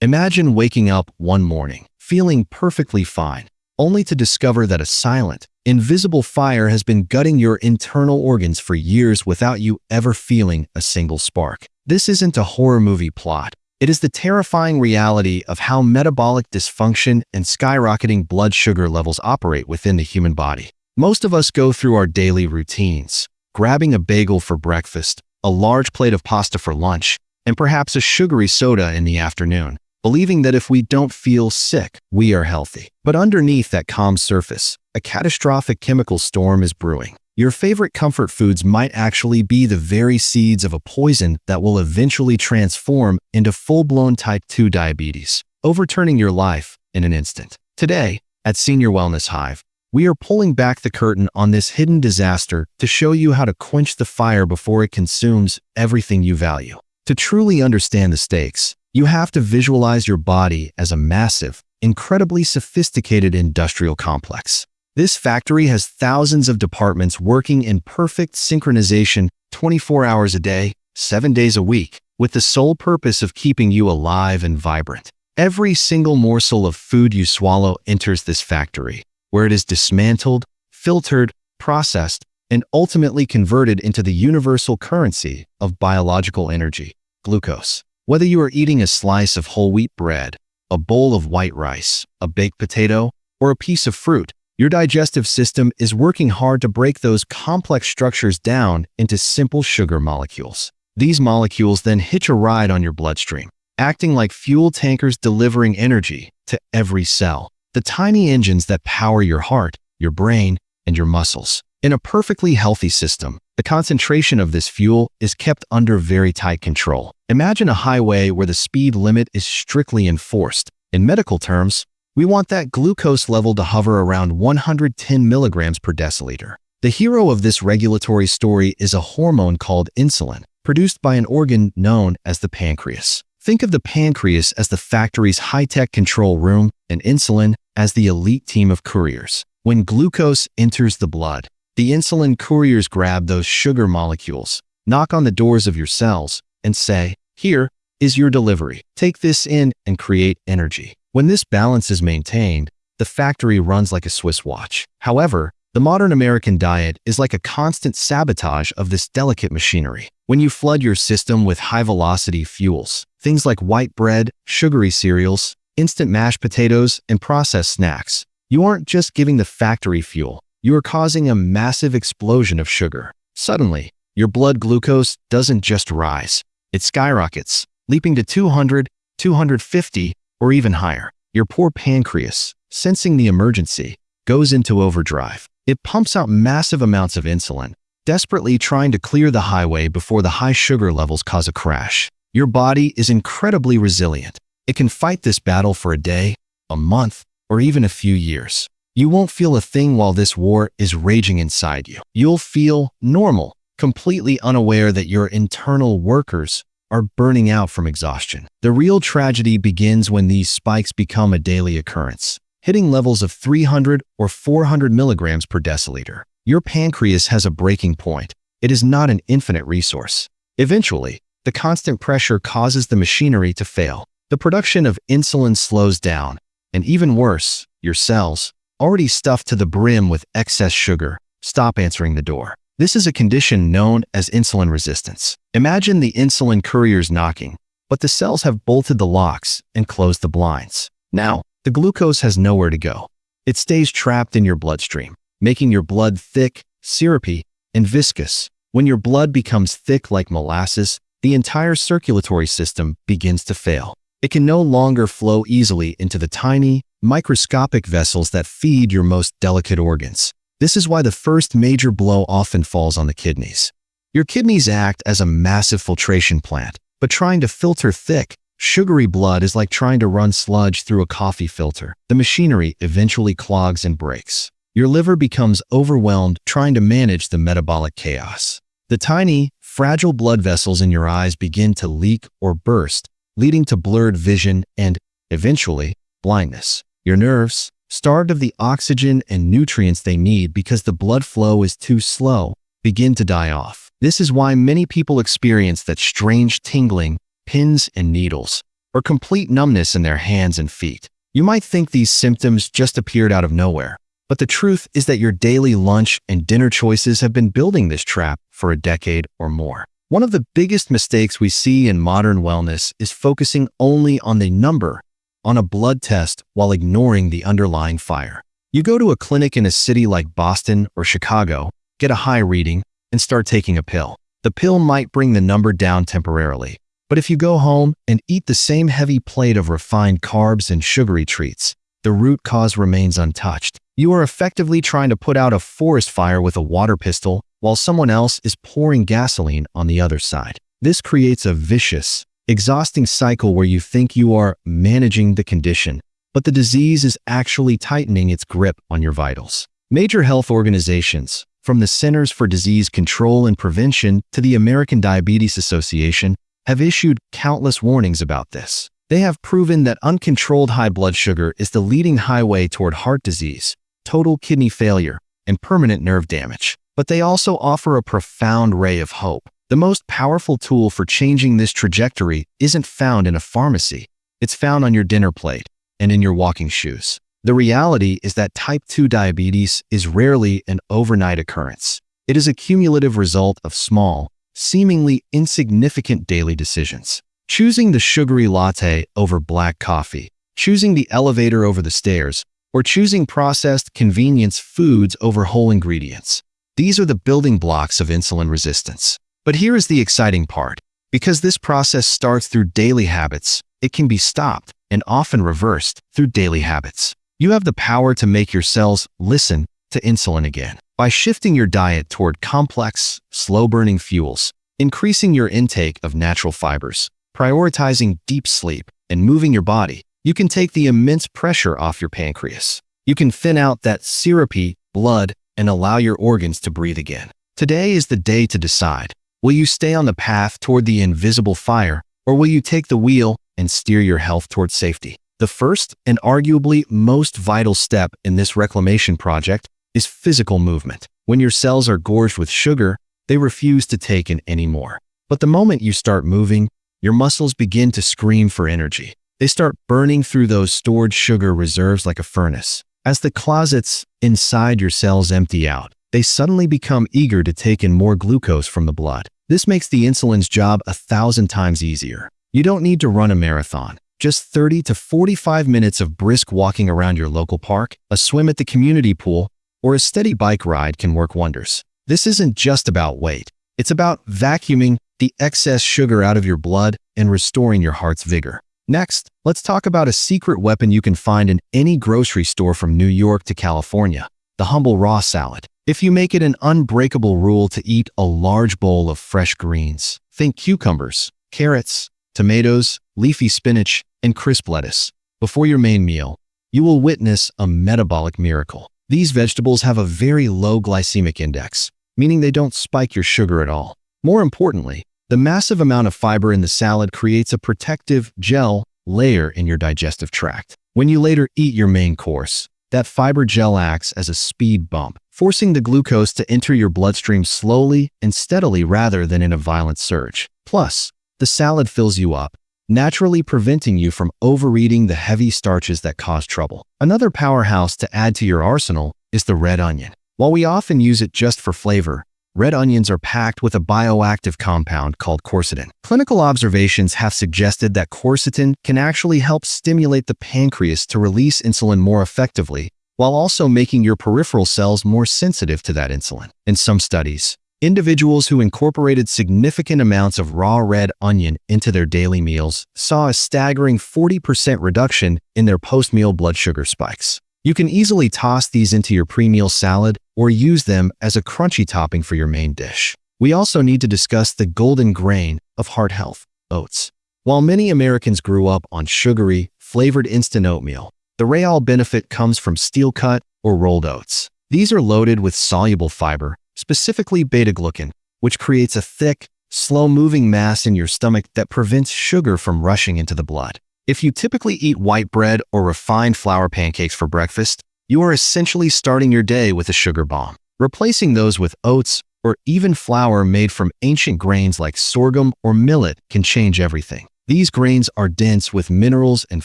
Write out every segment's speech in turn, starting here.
Imagine waking up one morning, feeling perfectly fine, only to discover that a silent, invisible fire has been gutting your internal organs for years without you ever feeling a single spark. This isn't a horror movie plot. It is the terrifying reality of how metabolic dysfunction and skyrocketing blood sugar levels operate within the human body. Most of us go through our daily routines, grabbing a bagel for breakfast, a large plate of pasta for lunch, and perhaps a sugary soda in the afternoon, believing that if we don't feel sick, we are healthy. But underneath that calm surface, a catastrophic chemical storm is brewing. Your favorite comfort foods might actually be the very seeds of a poison that will eventually transform into full-blown type 2 diabetes, overturning your life in an instant. Today, at Senior Wellness Hive, we are pulling back the curtain on this hidden disaster to show you how to quench the fire before it consumes everything you value. To truly understand the stakes, you have to visualize your body as a massive, incredibly sophisticated industrial complex. This factory has thousands of departments working in perfect synchronization 24 hours a day, 7 days a week, with the sole purpose of keeping you alive and vibrant. Every single morsel of food you swallow enters this factory, where it is dismantled, filtered, processed, and ultimately converted into the universal currency of biological energy, glucose. Whether you are eating a slice of whole wheat bread, a bowl of white rice, a baked potato, or a piece of fruit, your digestive system is working hard to break those complex structures down into simple sugar molecules. These molecules then hitch a ride on your bloodstream, acting like fuel tankers delivering energy to every cell, the tiny engines that power your heart, your brain, and your muscles. In a perfectly healthy system, the concentration of this fuel is kept under very tight control. Imagine a highway where the speed limit is strictly enforced. In medical terms, we want that glucose level to hover around 110 milligrams per deciliter. The hero of this regulatory story is a hormone called insulin, produced by an organ known as the pancreas. Think of the pancreas as the factory's high-tech control room and insulin as the elite team of couriers. When glucose enters the blood, the insulin couriers grab those sugar molecules, knock on the doors of your cells, and say, "Here is your delivery. Take this in and create energy." When this balance is maintained, the factory runs like a Swiss watch. However, the modern American diet is like a constant sabotage of this delicate machinery. When you flood your system with high-velocity fuels, things like white bread, sugary cereals, instant mashed potatoes, and processed snacks, you aren't just giving the factory fuel, you are causing a massive explosion of sugar. Suddenly, your blood glucose doesn't just rise, it skyrockets, leaping to 200, 250, or even higher. Your poor pancreas, sensing the emergency, goes into overdrive. It pumps out massive amounts of insulin, desperately trying to clear the highway before the high sugar levels cause a crash. Your body is incredibly resilient. It can fight this battle for a day, a month, or even a few years. You won't feel a thing while this war is raging inside you. You'll feel normal, completely unaware that your internal workers are burning out from exhaustion. The real tragedy begins when these spikes become a daily occurrence, hitting levels of 300 or 400 milligrams per deciliter. Your pancreas has a breaking point. It is not an infinite resource. Eventually, the constant pressure causes the machinery to fail. The production of insulin slows down, and even worse, your cells, already stuffed to the brim with excess sugar, stop answering the door. This is a condition known as insulin resistance. Imagine the insulin couriers knocking, but the cells have bolted the locks and closed the blinds. Now, the glucose has nowhere to go. It stays trapped in your bloodstream, making your blood thick, syrupy, and viscous. When your blood becomes thick like molasses, the entire circulatory system begins to fail. It can no longer flow easily into the tiny, microscopic vessels that feed your most delicate organs. This is why the first major blow often falls on the kidneys. Your kidneys act as a massive filtration plant, but trying to filter thick, sugary blood is like trying to run sludge through a coffee filter. The machinery eventually clogs and breaks. Your liver becomes overwhelmed trying to manage the metabolic chaos. The tiny, fragile blood vessels in your eyes begin to leak or burst, leading to blurred vision and, eventually, blindness. Your nerves, starved of the oxygen and nutrients they need because the blood flow is too slow, begin to die off. This is why many people experience that strange tingling, pins and needles, or complete numbness in their hands and feet. You might think these symptoms just appeared out of nowhere, but the truth is that your daily lunch and dinner choices have been building this trap for a decade or more. One of the biggest mistakes we see in modern wellness is focusing only on the number on a blood test while ignoring the underlying fire. You go to a clinic in a city like Boston or Chicago, get a high reading, and start taking a pill. The pill might bring the number down temporarily, but if you go home and eat the same heavy plate of refined carbs and sugary treats, the root cause remains untouched. You are effectively trying to put out a forest fire with a water pistol while someone else is pouring gasoline on the other side. This creates a vicious, exhausting cycle where you think you are managing the condition, but the disease is actually tightening its grip on your vitals. Major health organizations, from the Centers for Disease Control and Prevention to the American Diabetes Association, have issued countless warnings about this. They have proven that uncontrolled high blood sugar is the leading highway toward heart disease, total kidney failure, and permanent nerve damage. But they also offer a profound ray of hope. The most powerful tool for changing this trajectory isn't found in a pharmacy. It's found on your dinner plate and in your walking shoes. The reality is that type 2 diabetes is rarely an overnight occurrence. It is a cumulative result of small, seemingly insignificant daily decisions. Choosing the sugary latte over black coffee, choosing the elevator over the stairs, or choosing processed convenience foods over whole ingredients. These are the building blocks of insulin resistance. But here is the exciting part. Because this process starts through daily habits, it can be stopped and often reversed through daily habits. You have the power to make your cells listen to insulin again. By shifting your diet toward complex, slow-burning fuels, increasing your intake of natural fibers, prioritizing deep sleep, and moving your body, you can take the immense pressure off your pancreas. You can thin out that syrupy blood and allow your organs to breathe again. Today is the day to decide. Will you stay on the path toward the invisible fire, or will you take the wheel and steer your health toward safety? The first and arguably most vital step in this reclamation project is physical movement. When your cells are gorged with sugar, they refuse to take in any more. But the moment you start moving, your muscles begin to scream for energy. They start burning through those stored sugar reserves like a furnace. As the closets inside your cells empty out, they suddenly become eager to take in more glucose from the blood. This makes the insulin's job 1,000 times easier. You don't need to run a marathon. Just 30 to 45 minutes of brisk walking around your local park, a swim at the community pool, or a steady bike ride can work wonders. This isn't just about weight. It's about vacuuming the excess sugar out of your blood and restoring your heart's vigor. Next, let's talk about a secret weapon you can find in any grocery store from New York to California, the humble raw salad. If you make it an unbreakable rule to eat a large bowl of fresh greens, think cucumbers, carrots, tomatoes, leafy spinach, and crisp lettuce, before your main meal, you will witness a metabolic miracle. These vegetables have a very low glycemic index, meaning they don't spike your sugar at all. More importantly, the massive amount of fiber in the salad creates a protective gel layer in your digestive tract. When you later eat your main course, that fiber gel acts as a speed bump, forcing the glucose to enter your bloodstream slowly and steadily rather than in a violent surge. Plus, the salad fills you up, naturally preventing you from overeating the heavy starches that cause trouble. Another powerhouse to add to your arsenal is the red onion. While we often use it just for flavor, red onions are packed with a bioactive compound called quercetin. Clinical observations have suggested that quercetin can actually help stimulate the pancreas to release insulin more effectively, while also making your peripheral cells more sensitive to that insulin. In some studies, individuals who incorporated significant amounts of raw red onion into their daily meals saw a staggering 40% reduction in their post-meal blood sugar spikes. You can easily toss these into your pre-meal salad or use them as a crunchy topping for your main dish. We also need to discuss the golden grain of heart health, oats. While many Americans grew up on sugary, flavored instant oatmeal, the real benefit comes from steel-cut or rolled oats. These are loaded with soluble fiber, specifically beta-glucan, which creates a thick, slow-moving mass in your stomach that prevents sugar from rushing into the blood. If you typically eat white bread or refined flour pancakes for breakfast, you are essentially starting your day with a sugar bomb. Replacing those with oats or even flour made from ancient grains like sorghum or millet can change everything. These grains are dense with minerals and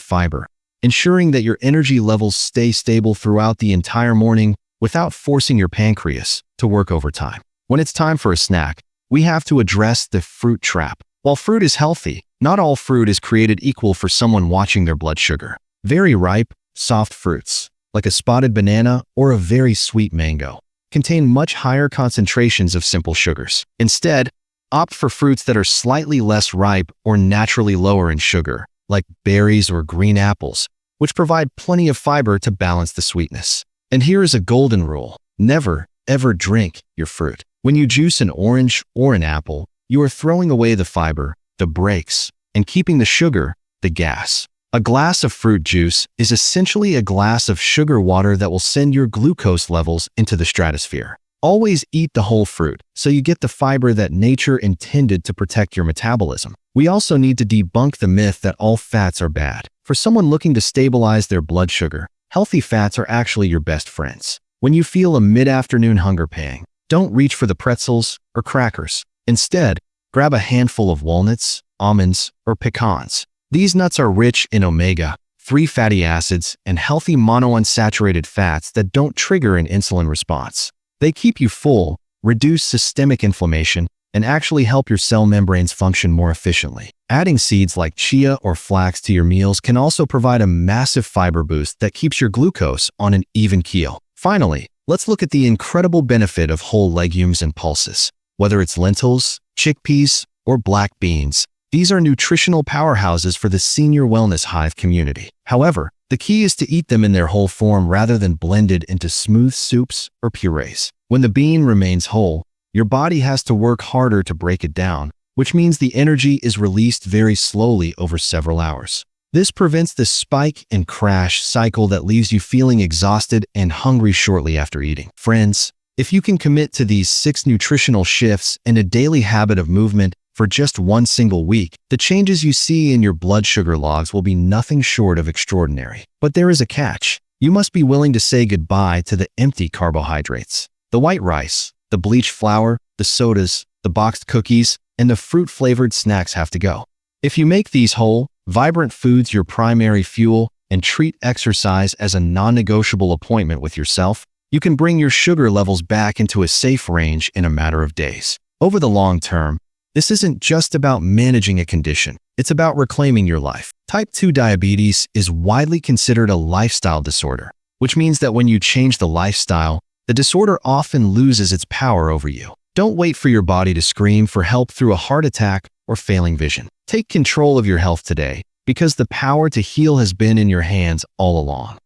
fiber, ensuring that your energy levels stay stable throughout the entire morning without forcing your pancreas to work overtime. When it's time for a snack, we have to address the fruit trap. While fruit is healthy, not all fruit is created equal for someone watching their blood sugar. Very ripe, soft fruits, like a spotted banana or a very sweet mango, contain much higher concentrations of simple sugars. Instead, opt for fruits that are slightly less ripe or naturally lower in sugar, like berries or green apples, which provide plenty of fiber to balance the sweetness. And here is a golden rule: never, ever drink your fruit. When you juice an orange or an apple, you are throwing away the fiber, the breaks, and keeping the sugar, the gas. A glass of fruit juice is essentially a glass of sugar water that will send your glucose levels into the stratosphere. Always eat the whole fruit, so you get the fiber that nature intended to protect your metabolism. We also need to debunk the myth that all fats are bad. For someone looking to stabilize their blood sugar, healthy fats are actually your best friends. When you feel a mid-afternoon hunger pang, don't reach for the pretzels or crackers. Instead, grab a handful of walnuts, almonds, or pecans. These nuts are rich in omega-3 fatty acids and healthy monounsaturated fats that don't trigger an insulin response. They keep you full, reduce systemic inflammation, and actually help your cell membranes function more efficiently. Adding seeds like chia or flax to your meals can also provide a massive fiber boost that keeps your glucose on an even keel. Finally, let's look at the incredible benefit of whole legumes and pulses. Whether it's lentils, chickpeas, or black beans, these are nutritional powerhouses for the Senior Wellness Hive community. However, the key is to eat them in their whole form rather than blended into smooth soups or purees. When the bean remains whole, your body has to work harder to break it down, which means the energy is released very slowly over several hours. This prevents the spike and crash cycle that leaves you feeling exhausted and hungry shortly after eating. Friends, if you can commit to these 6 nutritional shifts and a daily habit of movement for just one single week, the changes you see in your blood sugar logs will be nothing short of extraordinary. But there is a catch. You must be willing to say goodbye to the empty carbohydrates. The white rice, the bleached flour, the sodas, the boxed cookies, and the fruit-flavored snacks have to go. If you make these whole, vibrant foods your primary fuel and treat exercise as a non-negotiable appointment with yourself, you can bring your sugar levels back into a safe range in a matter of days. Over the long term, this isn't just about managing a condition. It's about reclaiming your life. Type 2 diabetes is widely considered a lifestyle disorder, which means that when you change the lifestyle, the disorder often loses its power over you. Don't wait for your body to scream for help through a heart attack or failing vision. Take control of your health today, because the power to heal has been in your hands all along.